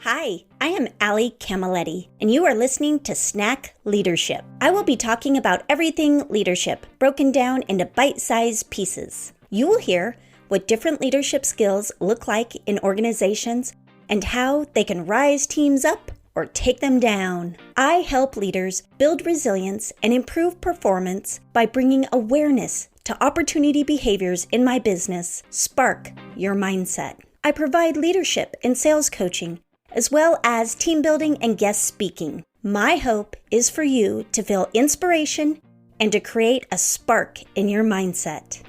Hi, I am Allie Camilletti, and you are listening to Snack Leadership. I will be talking about everything leadership, broken down into bite-sized pieces. You will hear what different leadership skills look like in organizations and how they can rise teams up or take them down. I help leaders build resilience and improve performance by bringing awareness to opportunity behaviors in my business. Spark your mindset. I provide leadership and sales coaching, as well as team building and guest speaking. My hope is for you to feel inspiration and to create a spark in your mindset.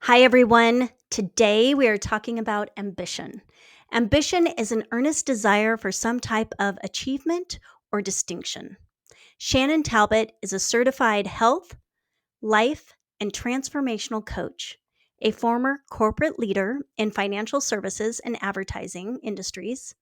Hi, everyone. Today we are talking about ambition. Ambition is an earnest desire for some type of achievement or distinction. Shannon Talbot is a certified health, life, and transformational coach, a former corporate leader in financial services and advertising industries.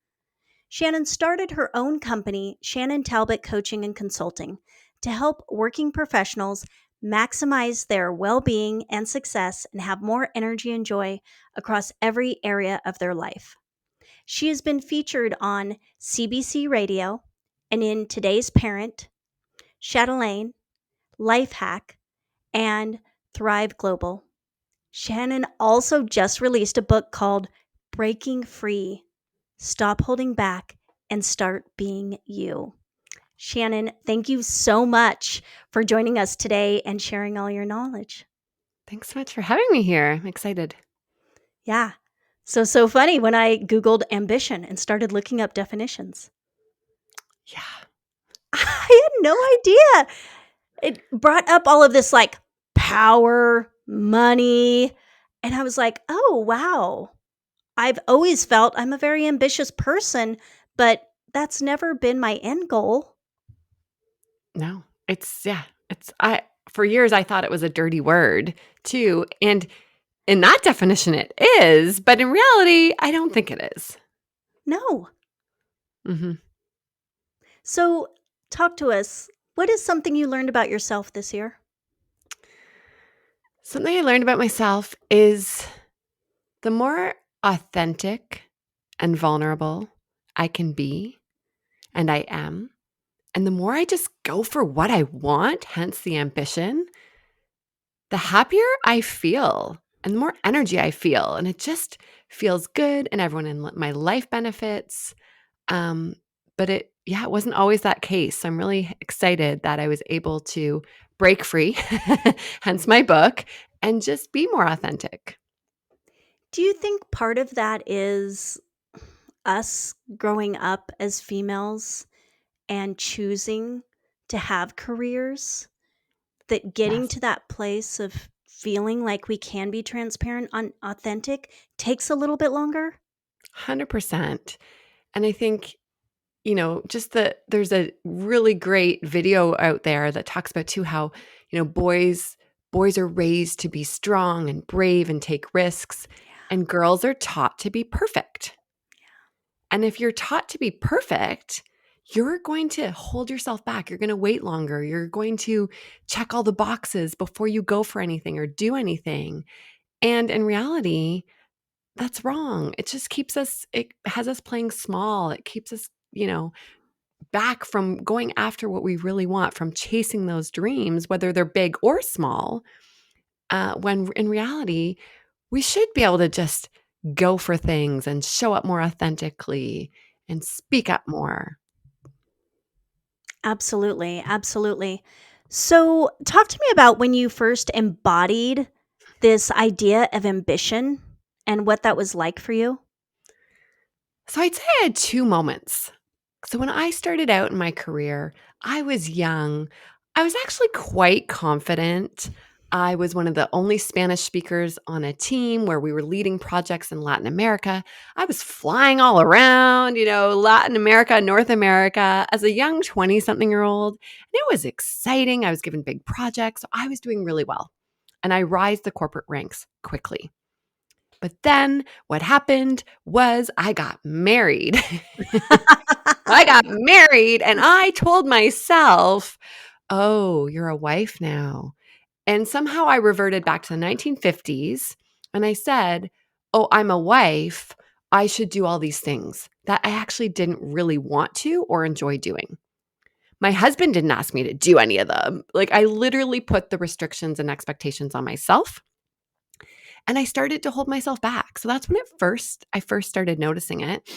Shannon started her own company, Shannon Talbot Coaching and Consulting, to help working professionals maximize their well-being and success and have more energy and joy across every area of their life. She has been featured on CBC Radio and in Today's Parent, Chatelaine, LifeHack, and Thrive Global. Shannon also just released a book called Breaking Free, Stop Holding Back and Start Being You. Shannon, thank you so much for joining us today and sharing all your knowledge. Thanks so much for having me here. I'm excited. Yeah. So funny when I Googled ambition and started looking up definitions. Yeah. I had no idea. It brought up all of this like power, money, and I was like, oh, wow. I've always felt I'm a very ambitious person, but that's never been my end goal. No, for years I thought it was a dirty word too. And in that definition it is, but in reality, I don't think it is. No. Mm-hmm. So talk to us. What is something you learned about yourself this year? Something I learned about myself is the more authentic and vulnerable I can be, and I am, and the more I just go for what I want, hence the ambition, the happier I feel and the more energy I feel. And it just feels good and everyone in my life benefits. But it wasn't always that case. So I'm really excited that I was able to break free, hence my book, and just be more authentic. Do you think part of that is us growing up as females and choosing to have careers, that getting Yes. to that place of feeling like we can be transparent and authentic takes a little bit longer? 100%. And I think, there's a really great video out there that talks about too how, boys are raised to be strong and brave and take risks, and girls are taught to be perfect. And if you're taught to be perfect, you're going to hold yourself back. You're going to wait longer. You're going to check all the boxes before you go for anything or do anything. And in reality, that's wrong. It just it has us playing small. It keeps us, back from going after what we really want, from chasing those dreams, whether they're big or small. When in reality, we should be able to just go for things and show up more authentically and speak up more. Absolutely. Absolutely. So talk to me about when you first embodied this idea of ambition and what that was like for you. So I'd say I had two moments. So when I started out in my career, I was young. I was actually quite confident. I was one of the only Spanish speakers on a team where we were leading projects in Latin America. I was flying all around, Latin America, North America as a young 20-something-year-old. And it was exciting. I was given big projects. So I was doing really well. And I rise the corporate ranks quickly. But then what happened was I got married. I got married and I told myself, oh, you're a wife now. And somehow I reverted back to the 1950s and I said, oh, I'm a wife. I should do all these things that I actually didn't really want to or enjoy doing. My husband didn't ask me to do any of them. Like I literally put the restrictions and expectations on myself and I started to hold myself back. So that's when I first started noticing it.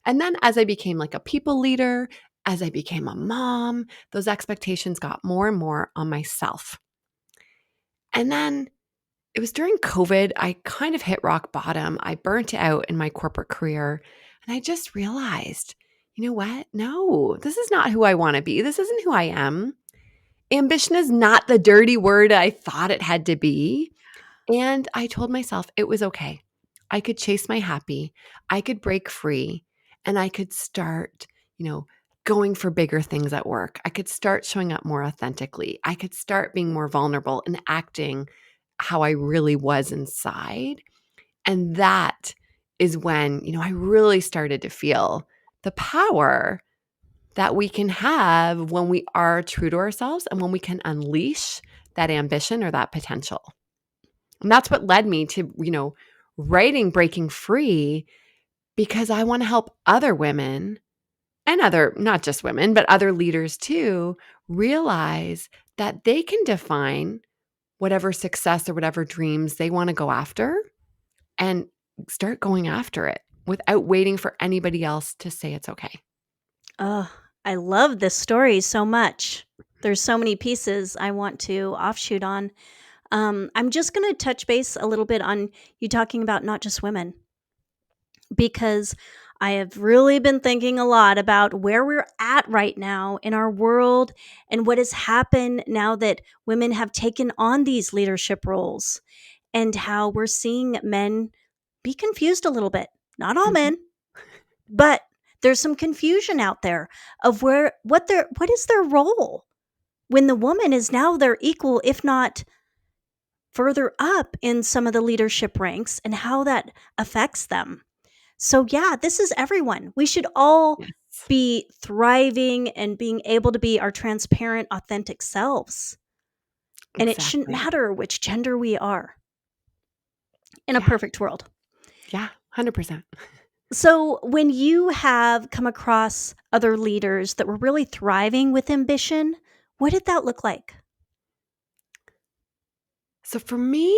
And then as I became like a people leader, as I became a mom, those expectations got more and more on myself. And then it was during COVID, I kind of hit rock bottom. I burnt out in my corporate career. And I just realized, you know what? No, this is not who I want to be. This isn't who I am. Ambition is not the dirty word I thought it had to be. And I told myself it was okay. I could chase my happy. I could break free and I could start, going for bigger things at work. I could start showing up more authentically. I could start being more vulnerable and acting how I really was inside. And that is when, I really started to feel the power that we can have when we are true to ourselves and when we can unleash that ambition or that potential. And that's what led me to, writing Breaking Free, because I want to help other women and not just women, but other leaders too, realize that they can define whatever success or whatever dreams they want to go after and start going after it without waiting for anybody else to say it's okay. Oh, I love this story so much. There's so many pieces I want to offshoot on. I'm just going to touch base a little bit on you talking about not just women, because I have really been thinking a lot about where we're at right now in our world and what has happened now that women have taken on these leadership roles, and how we're seeing men be confused a little bit. Not all men, but there's some confusion out there of what is their role when the woman is now their equal, if not further up in some of the leadership ranks, and how that affects them. So yeah, this is everyone. We should all Yes, be thriving and being able to be our transparent, authentic selves. And it shouldn't exactly. matter which gender we are in a Yeah. perfect world. Yeah. 100%. So when you have come across other leaders that were really thriving with ambition, what did that look like? So for me,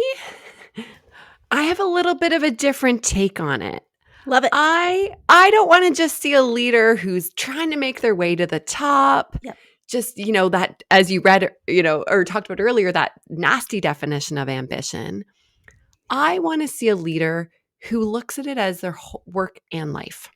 I have a little bit of a different take on it. Love it. I don't want to just see a leader who's trying to make their way to the top. Yep. Just, that as you read, or talked about earlier, that nasty definition of ambition. I want to see a leader who looks at it as their work and life,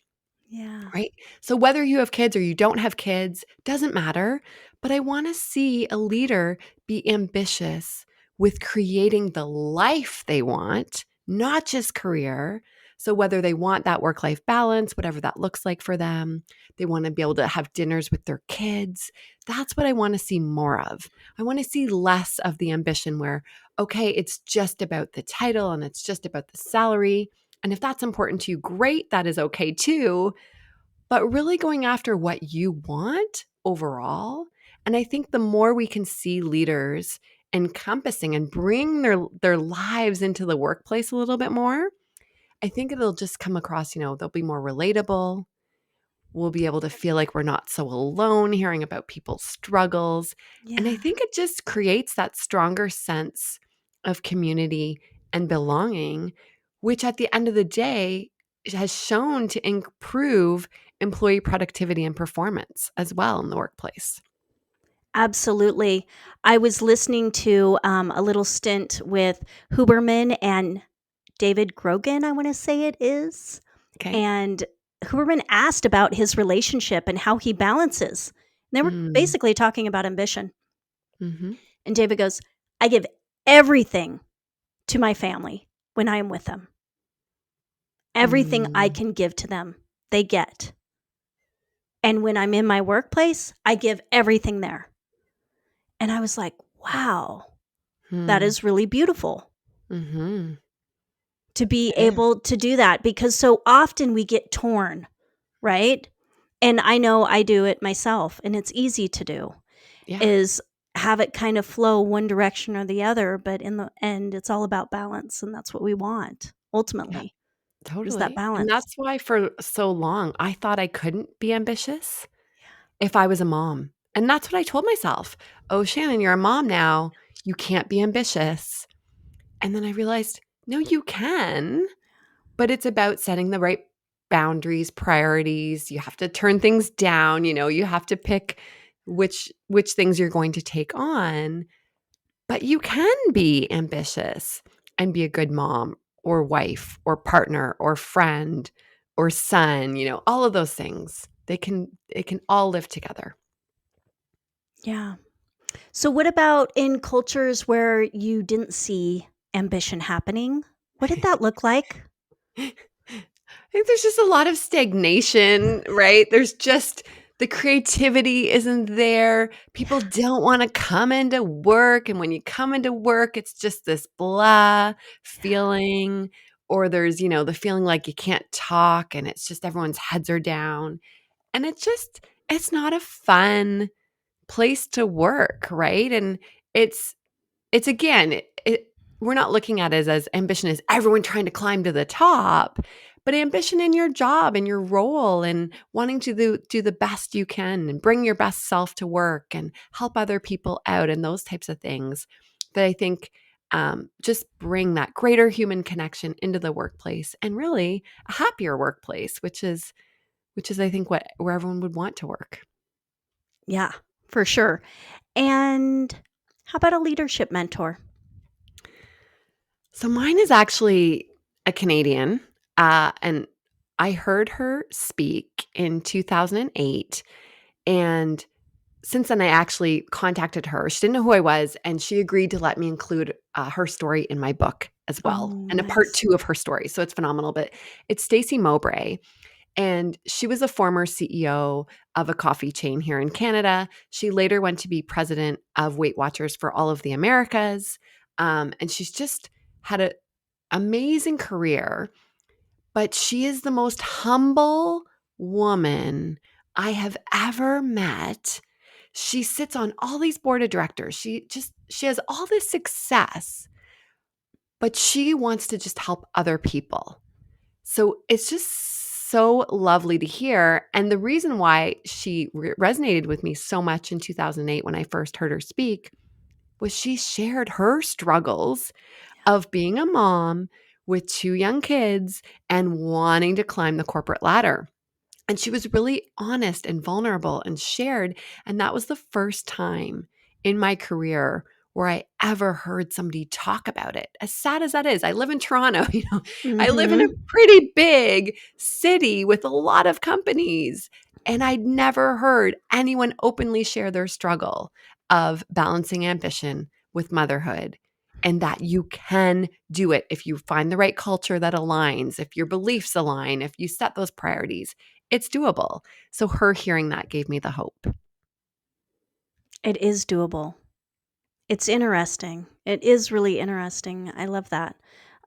Yeah. right? So whether you have kids or you don't have kids, doesn't matter. But I want to see a leader be ambitious with creating the life they want, not just career. So whether they want that work-life balance, whatever that looks like for them, they want to be able to have dinners with their kids. That's what I want to see more of. I want to see less of the ambition where, okay, it's just about the title and it's just about the salary. And if that's important to you, great, that is okay too. But really going after what you want overall. And I think the more we can see leaders encompassing and bring their lives into the workplace a little bit more, I think it'll just come across, they'll be more relatable. We'll be able to feel like we're not so alone hearing about people's struggles. And I Yeah. think it just creates that stronger sense of community and belonging, which at the end of the day has shown to improve employee productivity and performance as well in the workplace. Absolutely. I was listening to a little stint with Huberman and David Grogan, I want to say it is. Okay. And Huberman asked about his relationship and how he balances. They were Mm. basically talking about ambition. Mm-hmm. And David goes, I give everything to my family when I am with them. Everything I Mm. can give to them, they get. And when I'm in my workplace, I give everything there. And I was like, wow, that Mm. is really beautiful Mm-hmm. to be It is. able to do that, because so often we get torn, right? And I know I do it myself, and it's easy to do, Yeah. is have it kind of flow one direction or the other, but in the end, it's all about balance, and that's what we want Yeah, ultimately, is that totally. And balance. that's why for so long I thought I couldn't be ambitious if I was a mom. And that's what I told myself. Oh, Shannon, you're a mom now. You can't be ambitious. And then I realized, no, you can, but it's about setting the right boundaries, priorities. You have to turn things down, you have to pick which things you're going to take on, but you can be ambitious and be a good mom or wife or partner or friend or son, all of those things. They can all live together. Yeah. So what about in cultures where you didn't see ambition happening? What did that look like? I think there's just a lot of stagnation, right? There's just the creativity isn't there. People don't want to come into work. And when you come into work, it's just this blah feeling. Or there's, the feeling like you can't talk and it's just everyone's heads are down. And it's not a fun place to work, right? And it's it's again, we're not looking at it as ambition as everyone trying to climb to the top, but ambition in your job and your role and wanting to do the best you can and bring your best self to work and help other people out and those types of things that I think just bring that greater human connection into the workplace and really a happier workplace, which is I think where everyone would want to work. Yeah, for sure. And how about a leadership mentor? So mine is actually a Canadian, and I heard her speak in 2008, and since then I actually contacted her. She didn't know who I was, and she agreed to let me include, her story in my book as well, Oh, and a part nice. 2 of her story, so it's phenomenal, but it's Stacey Mowbray, and she was a former CEO of a coffee chain here in Canada. She later went to be president of Weight Watchers for all of the Americas, and she's just had a amazing career, but she is the most humble woman I have ever met. She sits on all these board of directors. She has all this success, but she wants to just help other people. So it's just so lovely to hear. And the reason why she resonated with me so much in 2008 when I first heard her speak was she shared her struggles of being a mom with 2 young kids and wanting to climb the corporate ladder. And she was really honest and vulnerable and shared. And that was the first time in my career where I ever heard somebody talk about it. As sad as that is, I live in Toronto, I live in a Mhm. pretty big city with a lot of companies. And I'd never heard anyone openly share their struggle of balancing ambition with motherhood and that you can do it if you find the right culture that aligns, if your beliefs align, if you set those priorities. It's doable. So her hearing that gave me the hope. It is doable. It's interesting. It is really interesting. I love that.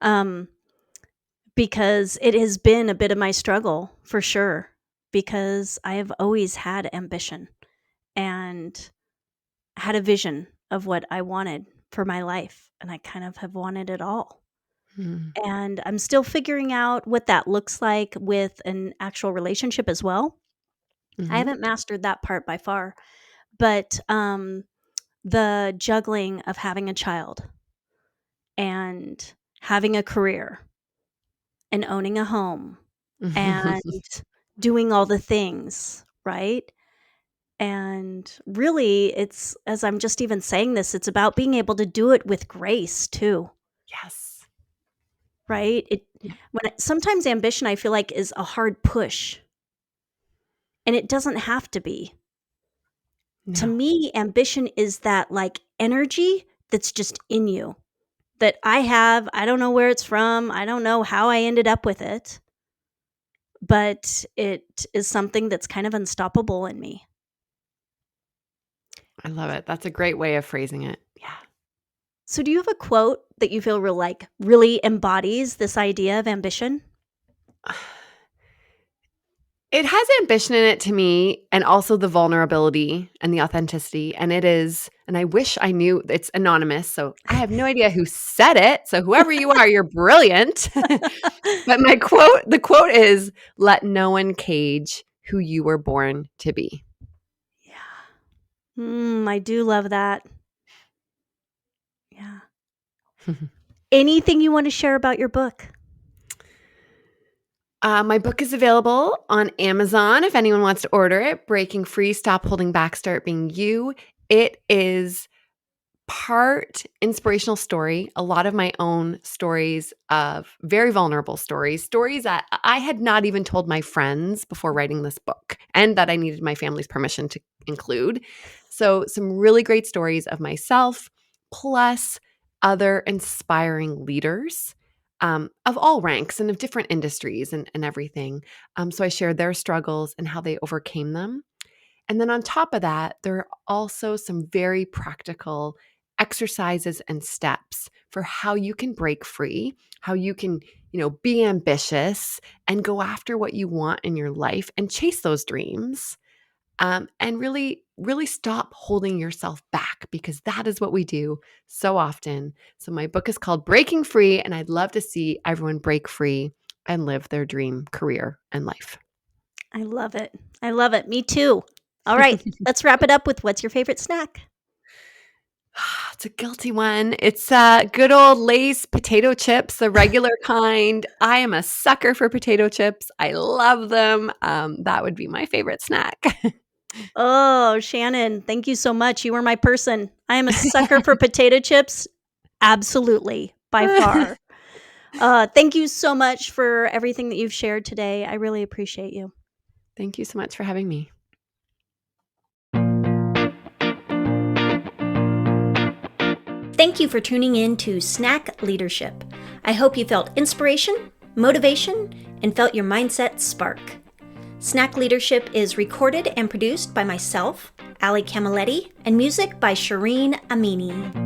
Um, because it has been a bit of my struggle for sure, because I have always had ambition and had a vision of what I wanted for my life, and I kind of have wanted it all. Mm, And I'm still figuring out what that looks like with an actual relationship as well. I mhm, haven't mastered that part by far, but the juggling of having a child and having a career and owning a home and mhm. doing all the things, right? And really, it's, as I'm just even saying this, it's about being able to do it with grace too, Yes. right? Yeah. Sometimes ambition, I feel like, is a hard push, and it doesn't have to be. To No, me, ambition is that like energy that's just in you that I have. I don't know where it's from. I don't know how I ended up with it, but it is something that's kind of unstoppable in me. I love it. That's a great way of phrasing it. Yeah. So do you have a quote that you feel really embodies this idea of ambition? It has ambition in it to me, and also the vulnerability and the authenticity. And it is, and I wish I knew, it's anonymous. So I have no idea who said it. So whoever you are, you're brilliant. But the quote is, let no one cage who you were born to be. Yeah. I do love that. Yeah. Anything you want to share about your book? My book is available on Amazon if anyone wants to order it. Breaking Free, Stop Holding Back, Start Being You. It is part inspirational story, a lot of my own stories of very vulnerable stories that I had not even told my friends before writing this book, and that I needed my family's permission to include. So some really great stories of myself, plus other inspiring leaders of all ranks and of different industries and everything. So I shared their struggles and how they overcame them. And then on top of that, there are also some very practical exercises and steps for how you can break free, how you can, be ambitious and go after what you want in your life and chase those dreams. And really, really stop holding yourself back, because that is what we do so often. So my book is called Breaking Free, and I'd love to see everyone break free and live their dream career and life. I love it. I love it. Me too. All right, let's wrap it up with what's your favorite snack? It's a guilty one. It's good old Lay's potato chips, the regular kind. I am a sucker for potato chips. I love them. That would be my favorite snack. Oh, Shannon, thank you so much. You were my person. I am a sucker for potato chips. Absolutely, by far. Thank you so much for everything that you've shared today. I really appreciate you. Thank you so much for having me. Thank you for tuning in to Snack Leadership. I hope you felt inspiration, motivation, and felt your mindset spark. Snack Leadership is recorded and produced by myself, Ali Camilletti, and music by Shireen Amini.